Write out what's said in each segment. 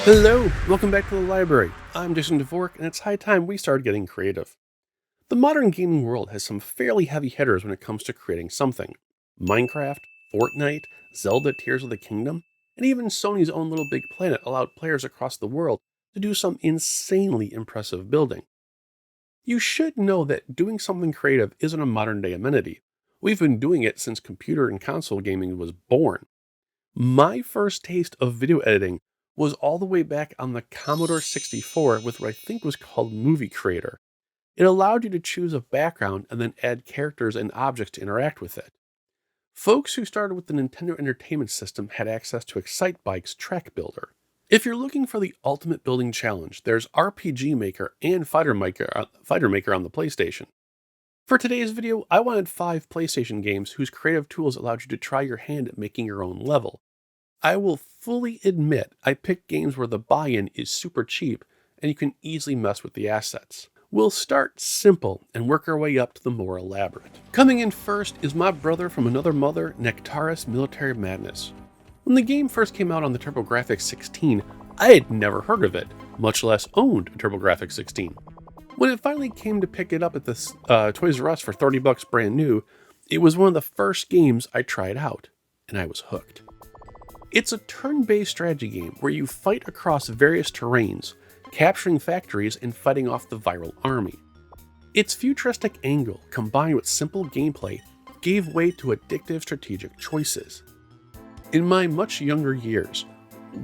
Hello, welcome back to the library. I'm Dvorak, and it's high time we started getting creative. The modern gaming world has some fairly heavy hitters when it comes to creating something. Minecraft, Fortnite, Zelda Tears of the Kingdom, and even Sony's own Little Big Planet allowed players across the world to do some insanely impressive building. You should know that doing something creative isn't a modern day amenity. We've been doing it since computer and console gaming was born. My first taste of video editing was all the way back on the Commodore 64 with what I think was called Movie Creator. It allowed you to choose a background and then add characters and objects to interact with it. Folks who started with the Nintendo Entertainment System had access to Excitebike's Track Builder. If you're looking for the ultimate building challenge, there's RPG Maker and Fighter Maker on the PlayStation. For today's video, I wanted 5 PlayStation games whose creative tools allowed you to try your hand at making your own level. I will fully admit I picked games where the buy-in is super cheap and you can easily mess with the assets. We'll start simple and work our way up to the more elaborate. Coming in first is my brother from another mother, Nectaris Military Madness. When the game first came out on the TurboGrafx 16, I had never heard of it, much less owned a TurboGrafx 16. When it finally came to pick it up at the Toys R Us for $30 brand new, it was one of the first games I tried out, and I was hooked. It's a turn-based strategy game where you fight across various terrains, capturing factories and fighting off the viral army. Its futuristic angle, combined with simple gameplay, gave way to addictive strategic choices. In my much younger years,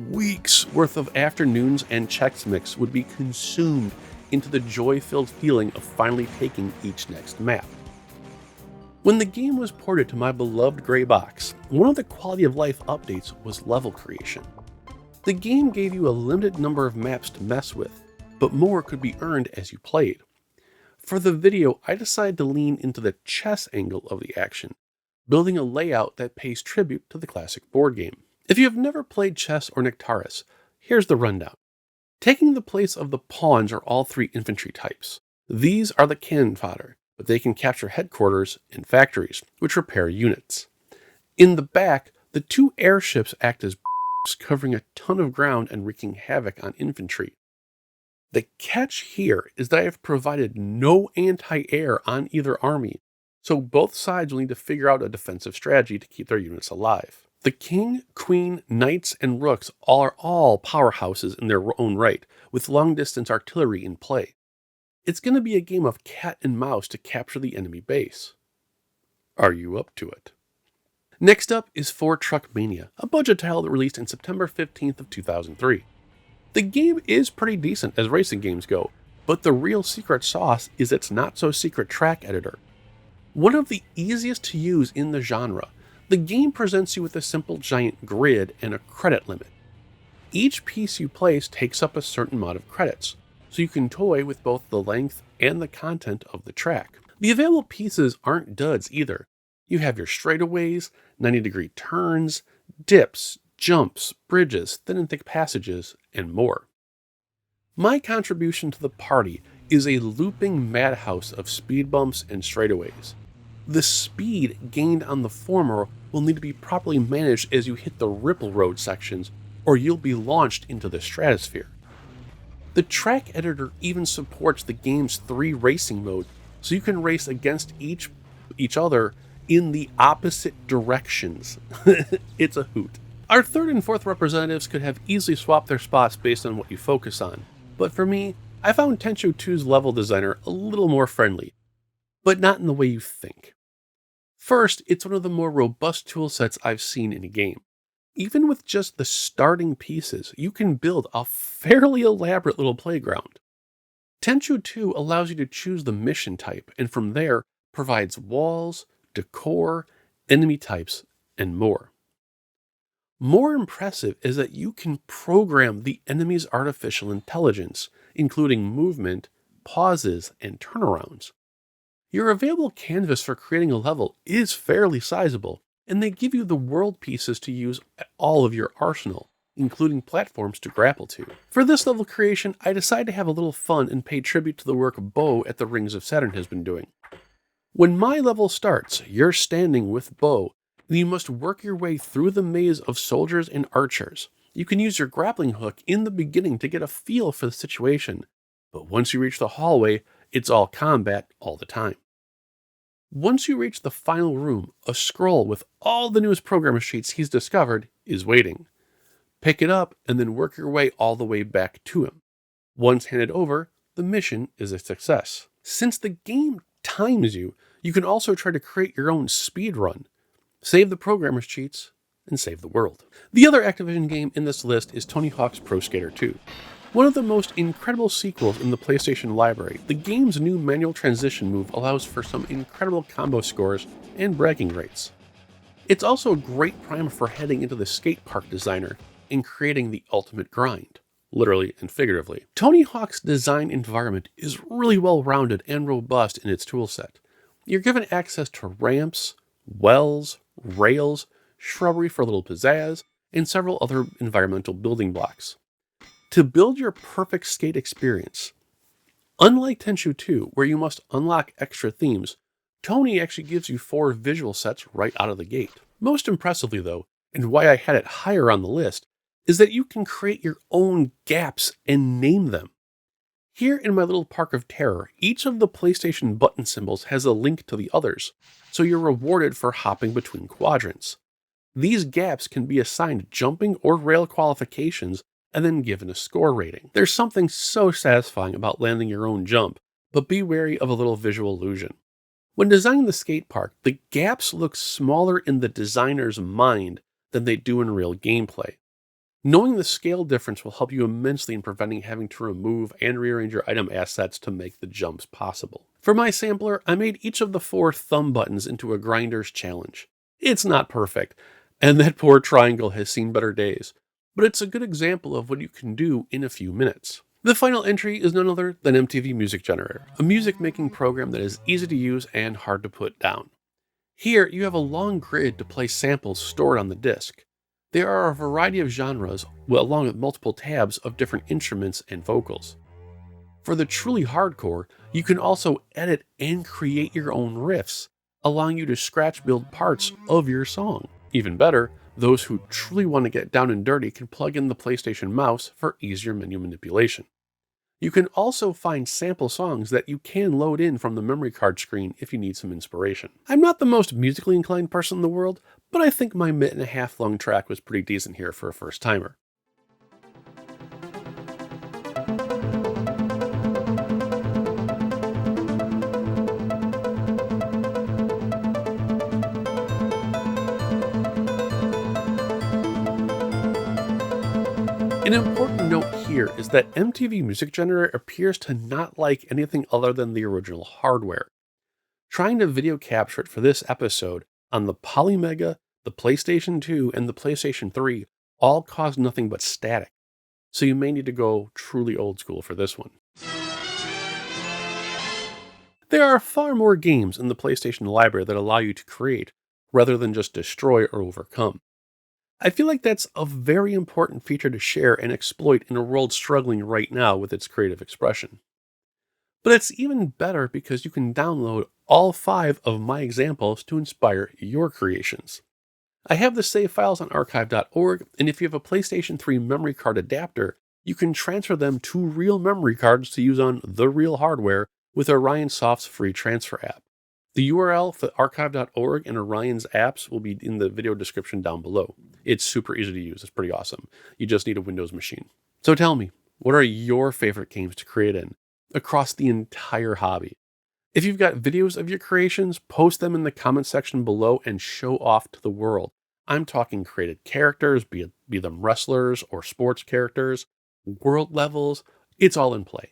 weeks worth of afternoons and Checkmates would be consumed into the joy-filled feeling of finally taking each next map. When the game was ported to my beloved gray box, one of the quality of life updates was level creation. The game gave you a limited number of maps to mess with, but more could be earned as you played. For the video, I decided to lean into the chess angle of the action, building a layout that pays tribute to the classic board game. If you have never played chess or Nectaris, here's the rundown. Taking the place of the pawns are all 3 infantry types. These are the cannon fodder, but they can capture headquarters and factories, which repair units. In the back, the 2 airships act as covering a ton of ground and wreaking havoc on infantry. The catch here is that I have provided no anti-air on either army, so both sides will need to figure out a defensive strategy to keep their units alive. The king, queen, knights, and rooks are all powerhouses in their own right, with long-distance artillery in play. It's going to be a game of cat and mouse to capture the enemy base. Are you up to it? Next up is Ford Truck Mania, a budget title that released in September 15th of 2003. The game is pretty decent as racing games go, but the real secret sauce is its not-so-secret track editor. One of the easiest to use in the genre, the game presents you with a simple giant grid and a credit limit. Each piece you place takes up a certain amount of credits, so you can toy with both the length and the content of the track. The available pieces aren't duds either. You have your straightaways, 90-degree turns, dips, jumps, bridges, thin and thick passages, and more. My contribution to the party is a looping madhouse of speed bumps and straightaways. The speed gained on the former will need to be properly managed as you hit the ripple road sections, or you'll be launched into the stratosphere. The track editor even supports the game's 3 racing modes, so you can race against each other in the opposite directions. It's a hoot. Our 3rd and 4th representatives could have easily swapped their spots based on what you focus on, but for me, I found Tenchu 2's level designer a little more friendly, but not in the way you think. First, it's one of the more robust toolsets I've seen in a game. Even with just the starting pieces, you can build a fairly elaborate little playground. Tenchu 2 allows you to choose the mission type, and from there provides walls, decor, enemy types, and more. More impressive is that you can program the enemy's artificial intelligence, including movement, pauses, and turnarounds. Your available canvas for creating a level is fairly sizable, and they give you the world pieces to use at all of your arsenal, including platforms to grapple to. For this level creation, I decided to have a little fun and pay tribute to the work Bo at the Rings of Saturn has been doing. When my level starts, you're standing with Bo, and you must work your way through the maze of soldiers and archers. You can use your grappling hook in the beginning to get a feel for the situation, but once you reach the hallway, it's all combat all the time. Once you reach the final room, a scroll with all the newest program sheets he's discovered is waiting. Pick it up and then work your way all the way back to him. Once handed over, the mission is a success. Since the game times you, you can also try to create your own speed run. Save the programmer's cheats and save the world. The other Activision game in this list is Tony Hawk's Pro Skater 2. One of the most incredible sequels in the PlayStation library, the game's new manual transition move allows for some incredible combo scores and bragging rights. It's also a great primer for heading into the skate park designer and creating the ultimate grind, literally and figuratively. Tony Hawk's design environment is really well-rounded and robust in its toolset. You're given access to ramps, wells, rails, shrubbery for a little pizzazz, and several other environmental building blocks. To build your perfect skate experience, unlike Tenchu 2, where you must unlock extra themes, Tony actually gives you 4 visual sets right out of the gate. Most impressively though, and why I had it higher on the list, is that you can create your own gaps and name them. Here in my little park of terror, each of the PlayStation button symbols has a link to the others, so you're rewarded for hopping between quadrants. These gaps can be assigned jumping or rail qualifications and then given a score rating. There's something so satisfying about landing your own jump, but be wary of a little visual illusion. When designing the skate park, the gaps look smaller in the designer's mind than they do in real gameplay. Knowing the scale difference will help you immensely in preventing having to remove and rearrange your item assets to make the jumps possible. For my sampler, I made each of the 4 thumb buttons into a grinder's challenge. It's not perfect, and that poor triangle has seen better days, but it's a good example of what you can do in a few minutes. The final entry is none other than MTV Music Generator, a music-making program that is easy to use and hard to put down. Here, you have a long grid to play samples stored on the disc. There are a variety of genres, along with multiple tabs of different instruments and vocals. For the truly hardcore, you can also edit and create your own riffs, allowing you to scratch build parts of your song. Even better, those who truly want to get down and dirty can plug in the PlayStation mouse for easier menu manipulation. You can also find sample songs that you can load in from the memory card screen if you need some inspiration. I'm not the most musically inclined person in the world, but I think my minute-and-a-half long track was pretty decent here for a first-timer. An important note here is that MTV Music Generator appears to not like anything other than the original hardware. Trying to video capture it for this episode on the Polymega, the PlayStation 2, and the PlayStation 3 all caused nothing but static, so you may need to go truly old school for this one. There are far more games in the PlayStation library that allow you to create, rather than just destroy or overcome. I feel like that's a very important feature to share and exploit in a world struggling right now with its creative expression. But it's even better because you can download all 5 of my examples to inspire your creations. I have the save files on archive.org, and if you have a PlayStation 3 Memory Card Adapter, you can transfer them to real memory cards to use on the real hardware with OrionSoft's free transfer app. The URL for archive.org and Orion's apps will be in the video description down below. It's super easy to use. It's pretty awesome. You just need a Windows machine. So tell me, what are your favorite games to create in across the entire hobby? If you've got videos of your creations, post them in the comment section below and show off to the world. I'm talking created characters, be them wrestlers or sports characters, world levels. It's all in play.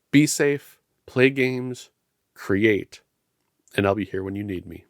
Be safe, play games, create, and I'll be here when you need me.